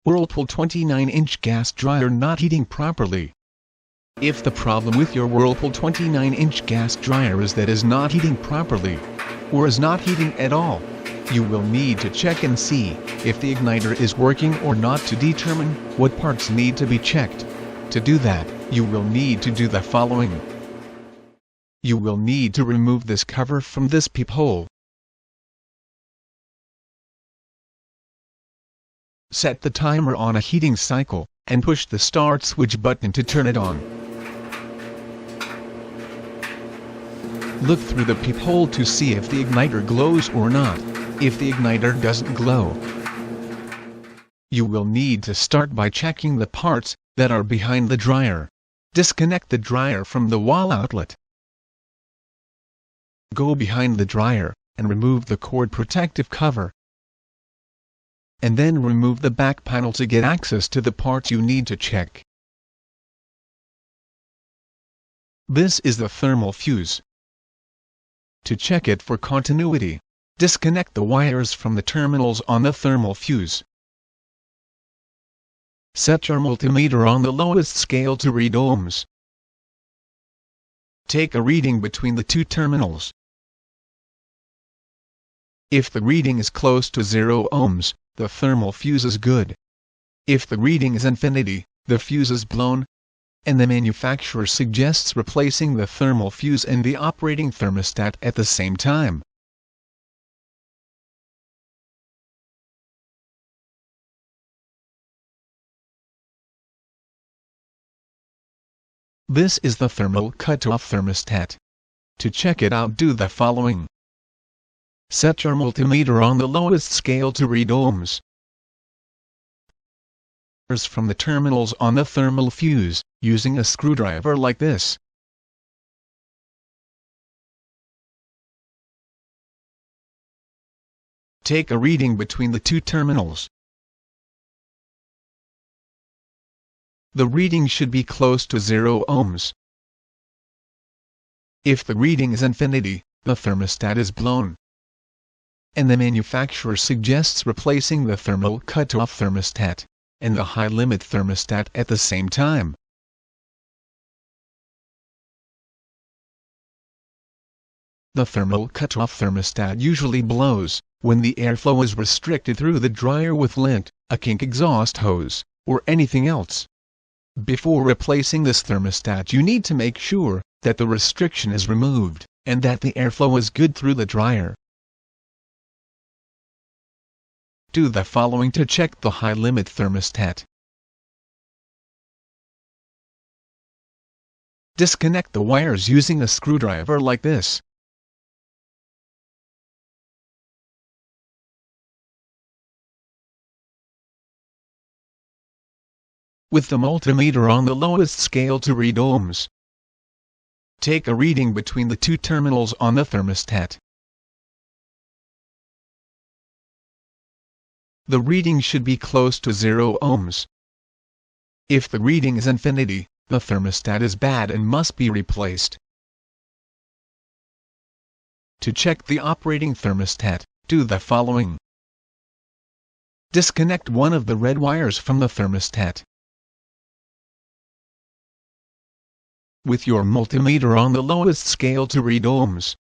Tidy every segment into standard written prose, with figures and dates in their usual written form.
Whirlpool 29-inch gas dryer not heating properly. If the problem with your Whirlpool 29-inch gas dryer is that is not heating properly, or is not heating at all, you will need to check and see if the igniter is working or not to determine what parts need to be checked. To do that, you will need to do the following. You will need to remove this cover from this peephole. Set the timer on a heating cycle, and push the start switch button to turn it on. Look through the peephole to see if the igniter glows or not. If the igniter doesn't glow, you will need to start by checking the parts that are behind the dryer. Disconnect the dryer from the wall outlet. Go behind the dryer, and remove the cord protective cover. And then remove the back panel to get access to the parts you need to check. This is the thermal fuse. To check it for continuity, disconnect the wires from the terminals on the thermal fuse. Set your multimeter on the lowest scale to read ohms. Take a reading between the two terminals. If the reading is close to 0 ohms, the thermal fuse is good. If the reading is infinity, the fuse is blown, and the manufacturer suggests replacing the thermal fuse and the operating thermostat at the same time. This is the thermal cutoff thermostat. To check it out, do the following. Set your multimeter on the lowest scale to read ohms. From the terminals on the thermal fuse, using a screwdriver like this. Take a reading between the two terminals. The reading should be close to 0 ohms. If the reading is infinity, the thermostat is blown, and the manufacturer suggests replacing the thermal cutoff thermostat and the high limit thermostat at the same time. The thermal cutoff thermostat usually blows when the airflow is restricted through the dryer with lint, a kink exhaust hose, or anything else. Before replacing this thermostat, you need to make sure that the restriction is removed and that the airflow is good through the dryer. Do the following to check the high limit thermostat. Disconnect the wires using a screwdriver like this. With the multimeter on the lowest scale to read ohms, take a reading between the two terminals on the thermostat. The reading should be close to 0 ohms. If the reading is infinity, the thermostat is bad and must be replaced. To check the operating thermostat, do the following. Disconnect one of the red wires from the thermostat. With your multimeter on the lowest scale to read ohms,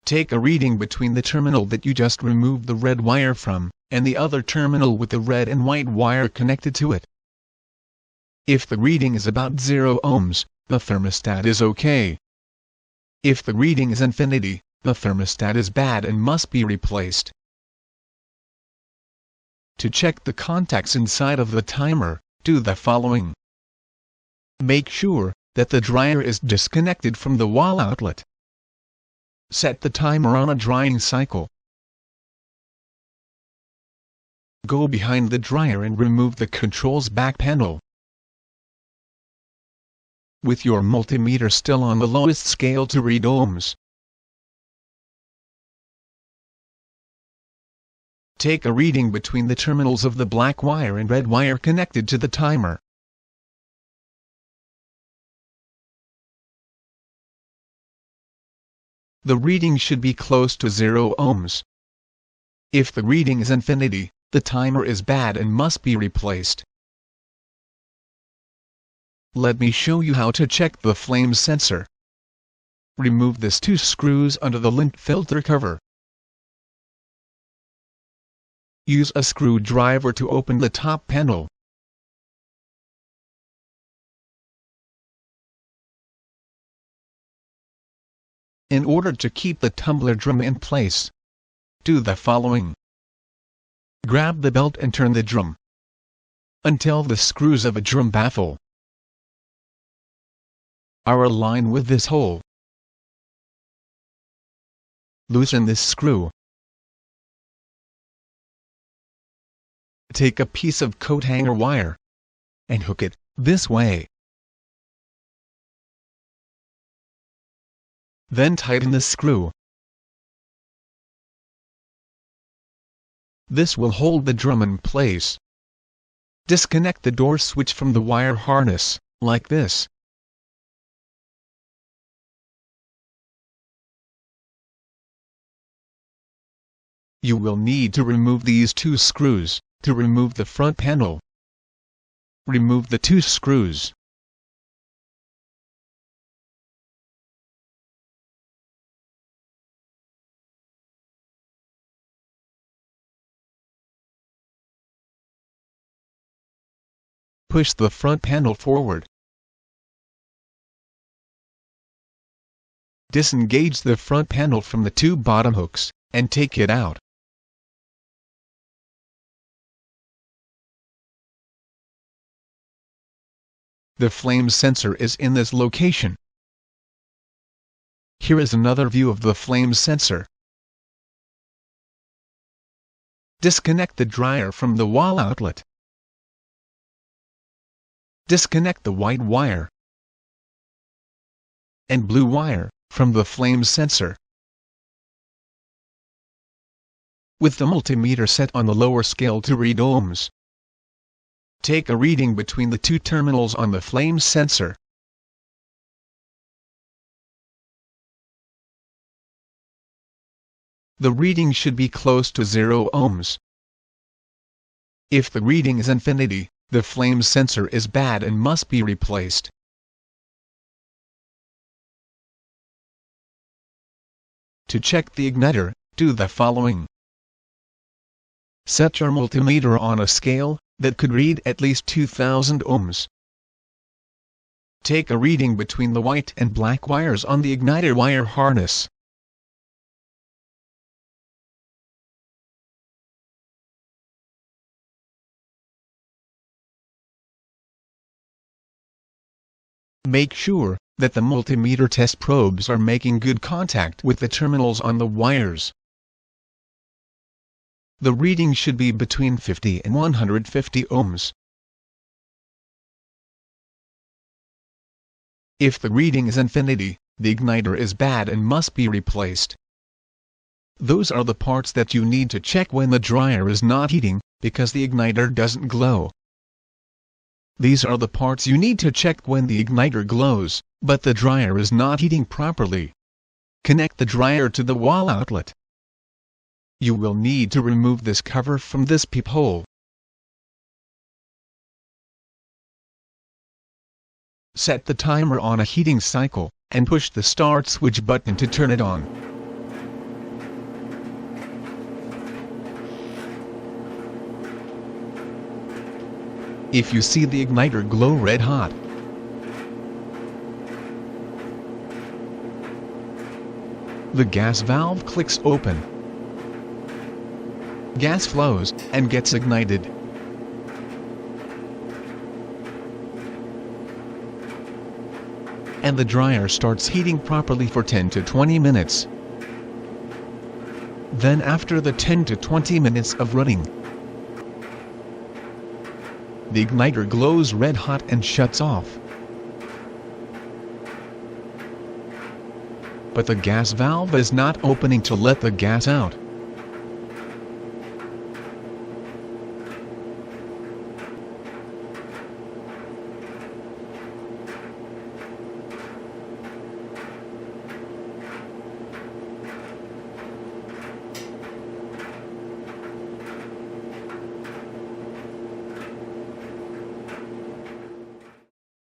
take a reading between the terminal that you just removed the red wire from, and the other terminal with the red and white wire connected to it. If the reading is about 0 ohms, the thermostat is okay. If the reading is infinity, the thermostat is bad and must be replaced. To check the contacts inside of the timer, do the following. Make sure that the dryer is disconnected from the wall outlet. Set the timer on a drying cycle. Go behind the dryer and remove the control's back panel. With your multimeter still on the lowest scale to read ohms, take a reading between the terminals of the black wire and red wire connected to the timer. The reading should be close to 0 ohms. If the reading is infinity, The timer is bad and must be replaced. Let me show you how to check the flame sensor. Remove these 2 screws under the lint filter cover. Use a screwdriver to open the top panel. In order to keep the tumbler drum in place, do the following. Grab the belt and turn the drum until the screws of a drum baffle are aligned with this hole. Loosen this screw. Take a piece of coat hanger wire and hook it this way. Then tighten the screw. This will hold the drum in place. Disconnect the door switch from the wire harness, like this. You will need to remove these 2 screws to remove the front panel. Remove the 2 screws. Push the front panel forward. Disengage the front panel from the 2 bottom hooks, and take it out. The flame sensor is in this location. Here is another view of the flame sensor. Disconnect the dryer from the wall outlet. Disconnect the white wire and blue wire from the flame sensor. With the multimeter set on the lower scale to read ohms, take a reading between the 2 terminals on the flame sensor. The reading should be close to 0 ohms. If the reading is infinity, the flame sensor is bad and must be replaced. To check the igniter, do the following. Set your multimeter on a scale that could read at least 2000 ohms. Take a reading between the white and black wires on the igniter wire harness. Make sure that the multimeter test probes are making good contact with the terminals on the wires. The reading should be between 50 and 150 ohms. If the reading is infinity, the igniter is bad and must be replaced. Those are the parts that you need to check when the dryer is not heating, because the igniter doesn't glow. These are the parts you need to check when the igniter glows, but the dryer is not heating properly. Connect the dryer to the wall outlet. You will need to remove this cover from this peephole. Set the timer on a heating cycle, and push the start switch button to turn it on. If you see the igniter glow red hot, the gas valve clicks open. Gas flows and gets ignited. And the dryer starts heating properly for 10 to 20 minutes. Then after the 10 to 20 minutes of running, the igniter glows red hot and shuts off. But the gas valve is not opening to let the gas out.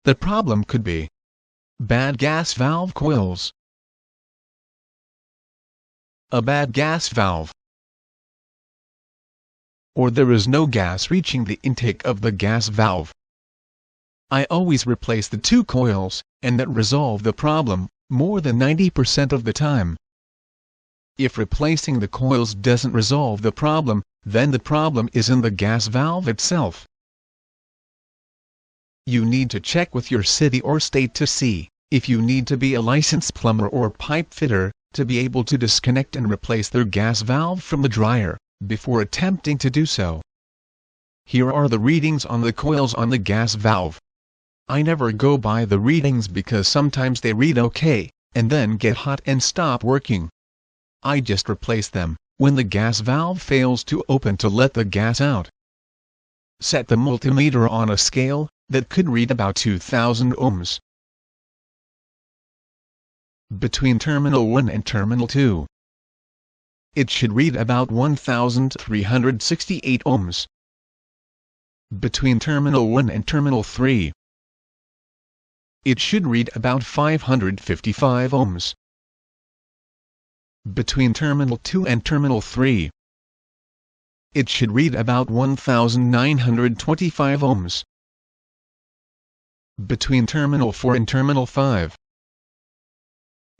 The problem could be bad gas valve coils. A bad gas valve. Or there is no gas reaching the intake of the gas valve. I always replace the two coils, and that resolve the problem, more than 90% of the time. If replacing the coils doesn't resolve the problem, then the problem is in the gas valve itself. You need to check with your city or state to see if you need to be a licensed plumber or pipe fitter to be able to disconnect and replace their gas valve from the dryer before attempting to do so. Here are the readings on the coils on the gas valve. I never go by the readings because sometimes they read okay, and then get hot and stop working. I just replace them when the gas valve fails to open to let the gas out. Set the multimeter on a scale that could read about 2000 ohms. Between terminal 1 and terminal 2. It should read about 1368 ohms. Between terminal 1 and terminal 3. It should read about 555 ohms. Between terminal 2 and terminal 3. It should read about 1925 ohms. Between terminal 4 and terminal 5.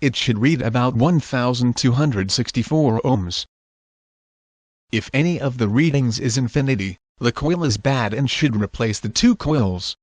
It should read about 1264 ohms. If any of the readings is infinity, the coil is bad and should replace the two coils.